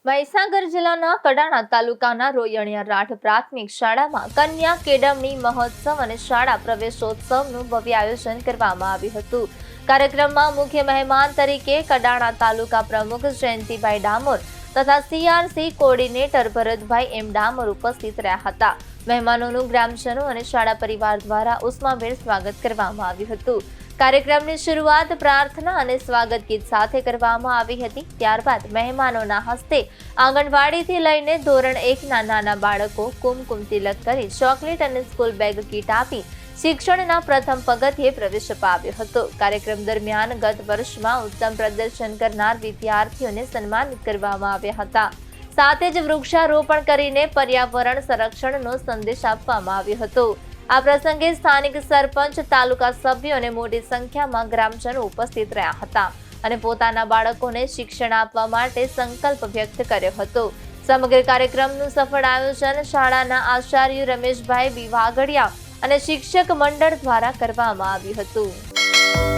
મહીસાગર જિલ્લાના કડાણા તાલુકાના રોયણિયા રાઠ પ્રાથમિક શાળામાં કન્યા કેળવણી મહોત્સવ અને શાળા પ્રવેશોત્સવનું ભવ્ય આયોજન કરવામાં આવ્યું હતું. કાર્યક્રમમાં મુખ્ય મહેમાન તરીકે કડાણા તાલુકા પ્રમુખ જયંતિભાઈ ડામોર તથા CRC કોર્ડિનેટર ભરતભાઈ એમ ડામોર ઉપસ્થિત રહ્યા હતા. મહેમાનોનું ગ્રામજનો અને શાળા પરિવાર દ્વારા ઉષ્માભેર સ્વાગત કરવામાં આવ્યું હતું. કાર્યક્રમની શરૂઆત પ્રાર્થના અને સ્વાગત ગીત સાથે કરવામાં આવી હતી. ત્યારબાદ મહેમાનોના હસ્તે આંગણવાડીથી લઈને ધોરણ 1ના નાના બાળકો કુમકુમ તિલક કરી ચોકલેટ અને સ્કૂલ બેગ કીટ આપી શિક્ષણના પ્રથમ પગથિયે પ્રવેશ અપાવ્યો હતો. કાર્યક્રમ દરમિયાન ગત વર્ષમાં ઉત્તમ પ્રદર્શન કરનાર વિદ્યાર્થીઓને સન્માનિત કરવામાં આવ્યા હતા. સાથે જ વૃક્ષારોપણ કરીને પર્યાવરણ સંરક્ષણનો સંદેશ આપવામાં આવ્યો હતો. આ પ્રસંગે સ્થાનિક સરપંચ, તાલુકા સભ્યો અને મોટી સંખ્યામાં ગ્રામજનો ઉપસ્થિત રહ્યા હતા અને પોતાના બાળકોને શિક્ષણ આપવા માટે સંકલ્પ વ્યક્ત કર્યો હતો. સમગ્ર કાર્યક્રમનું સફળ આયોજન શાળાના આચાર્ય રમેશભાઈ બી વાઘડિયા અને શિક્ષક મંડળ દ્વારા કરવામાં આવ્યું હતું.